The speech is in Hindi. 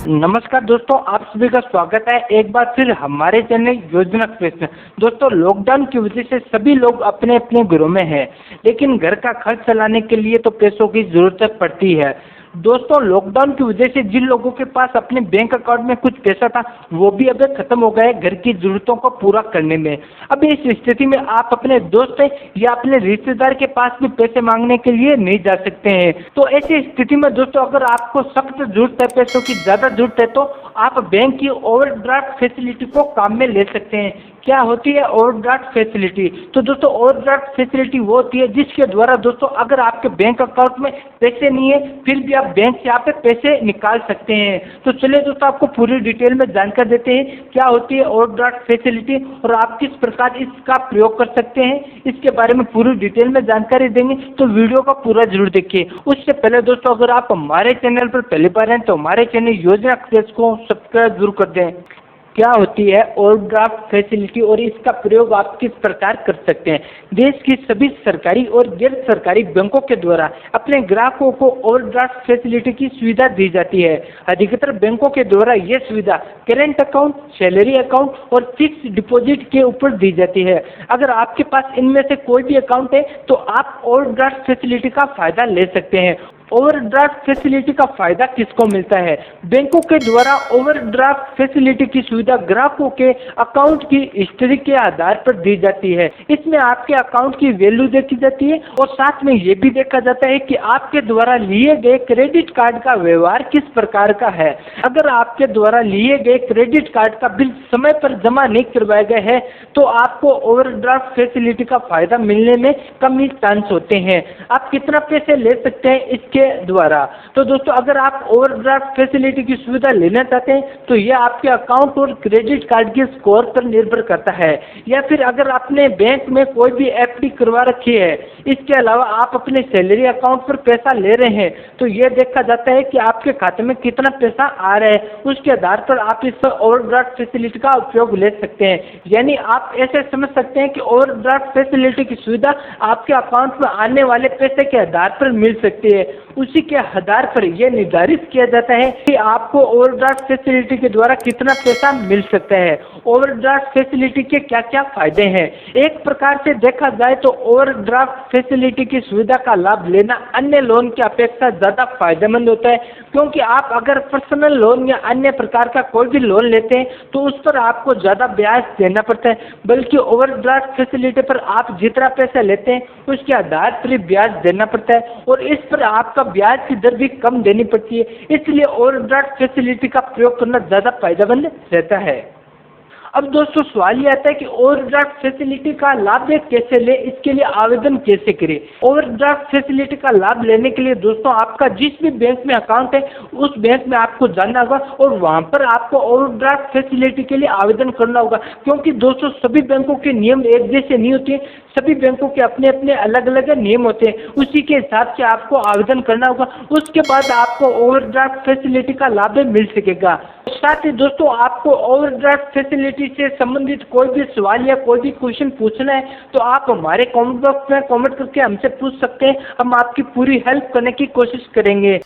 नमस्कार दोस्तों, आप सभी का स्वागत है एक बार फिर हमारे चैनल योजना एक्सप्रेस में। दोस्तों, लॉकडाउन की वजह से सभी लोग अपने अपने घरों में हैं, लेकिन घर का खर्च चलाने के लिए तो पैसों की जरूरत पड़ती है। दोस्तों, लॉकडाउन की वजह से जिन लोगों के पास अपने बैंक अकाउंट में कुछ पैसा था वो भी अब खत्म हो गया है घर की जरूरतों को पूरा करने में। अब इस स्थिति में आप अपने दोस्त या अपने रिश्तेदार के पास भी पैसे मांगने के लिए नहीं जा सकते हैं। तो ऐसी स्थिति में दोस्तों, अगर आपको सख्त जरूरत है, पैसों की ज़्यादा जरूरत है, तो आप बैंक की ओवरड्राफ्ट फैसिलिटी को काम में ले सकते हैं। क्या होती है ओवरड्राफ्ट फैसिलिटी? तो दोस्तों, ओवरड्राफ्ट फैसिलिटी वो होती है जिसके द्वारा दोस्तों, अगर आपके बैंक अकाउंट में पैसे नहीं है फिर भी आप बैंक से यहाँ पे पैसे निकाल सकते हैं। तो चलिए दोस्तों, आपको पूरी डिटेल में जानकारी देते हैं क्या होती है ओवरड्राफ्ट फैसिलिटी और आप किस प्रकार इसका प्रयोग कर सकते हैं। इसके बारे में पूरी डिटेल में जानकारी देंगे, तो वीडियो को पूरा जरूर देखिए। उससे पहले दोस्तों, अगर आप हमारे चैनल पर पहली बार हैं तो हमारे चैनल योजना एक्सप्रेस को सब्सक्राइब जरूर कर दें। क्या होती है ओवरड्राफ्ट फैसिलिटी और इसका प्रयोग आप किस प्रकार कर सकते हैं? देश की सभी सरकारी और गैर सरकारी बैंकों के द्वारा अपने ग्राहकों को ओवरड्राफ्ट फैसिलिटी की सुविधा दी जाती है। अधिकतर बैंकों के द्वारा यह सुविधा करेंट अकाउंट, सैलरी अकाउंट और फिक्स डिपॉजिट के ऊपर दी जाती है। अगर आपके पास इनमें से कोई भी अकाउंट है तो आप ओवरड्राफ्ट फैसिलिटी का फायदा ले सकते हैं। ओवरड्राफ्ट फैसिलिटी का फायदा किसको मिलता है? बैंकों के द्वारा ओवरड्राफ्ट फैसिलिटी की सुविधा ग्राहकों के अकाउंट की हिस्ट्री के आधार पर दी जाती है। इसमें आपके अकाउंट की वैल्यू देखी जाती है और साथ में ये भी देखा जाता है कि आपके द्वारा लिए गए क्रेडिट कार्ड का व्यवहार किस प्रकार का है। अगर आपके द्वारा लिए गए क्रेडिट कार्ड का बिल समय पर जमा नहीं करवाया गया है तो आपको ओवरड्राफ्ट फैसिलिटी का फायदा मिलने में कम ही चांस होते हैं। आप कितना पैसे ले सकते हैं इसके द्वारा? तो दोस्तों, अगर आप ओवरड्राफ्ट फैसिलिटी की सुविधा लेना चाहते हैं तो यह आपके अकाउंट और क्रेडिट कार्ड के स्कोर पर निर्भर करता है, या फिर अगर आपने बैंक में कोई भी एफडी करवा रखी है, इसके अलावा आप अपने सैलरी अकाउंट पर पैसा ले रहे हैं, तो यह देखा जाता है कि आपके खाते में कितना पैसा आ रहा है। उसके आधार पर आप इस ओवरड्राफ्ट फैसिलिटी का उपयोग ले सकते हैं। यानी आप ऐसे समझ सकते हैं कि ओवरड्राफ्ट फैसिलिटी की सुविधा आपके अकाउंट में आने वाले पैसे के आधार पर मिल सकती है। उसी के आधार पर यह निर्धारित किया जाता है कि आपको ओवरड्राफ्ट फैसिलिटी के द्वारा कितना पैसा मिल सकता है। ओवरड्राफ्ट फैसिलिटी के क्या क्या फायदे हैं? एक प्रकार से देखा जाए तो ओवरड्राफ्ट फैसिलिटी की सुविधा का लाभ लेना अन्य लोन की अपेक्षा ज्यादा फायदेमंद होता है, क्योंकि आप अगर पर्सनल लोन या अन्य प्रकार का कोई भी लोन लेते हैं तो उस पर आपको ज्यादा ब्याज देना पड़ता है, बल्कि ओवरड्राफ्ट फैसिलिटी पर आप जितना पैसा लेते हैं उसके आधार पर ब्याज देना पड़ता है और इस पर आपका ब्याज की दर भी कम देनी पड़ती है। इसलिए ओवरड्राफ्ट फैसिलिटी का प्रयोग करना ज्यादा फायदेमंद रहता है। अब दोस्तों, सवाल ये आता है कि ओवरड्राफ्ट फैसिलिटी का लाभ कैसे ले, इसके लिए आवेदन कैसे करें? ओवरड्राफ्ट फैसिलिटी का लाभ लेने के लिए दोस्तों, आपका जिस भी बैंक में अकाउंट है उस बैंक में आपको जाना होगा और वहां पर आपको ओवरड्राफ्ट फैसिलिटी के लिए आवेदन करना होगा, क्योंकि दोस्तों सभी बैंकों के नियम एक जैसे नहीं होते, सभी बैंकों के अपने अपने अलग अलग नियम होते हैं। उसी के हिसाब से आपको आवेदन करना होगा, उसके बाद आपको ओवरड्राफ्ट फैसिलिटी का लाभ मिल सकेगा। साथ ही दोस्तों, आपको ओवरड्राफ्ट फैसिलिटी से संबंधित कोई भी सवाल या कोई भी क्वेश्चन पूछना है तो आप हमारे कमेंट बॉक्स में कमेंट करके हमसे पूछ सकते हैं। हम आपकी पूरी हेल्प करने की कोशिश करेंगे।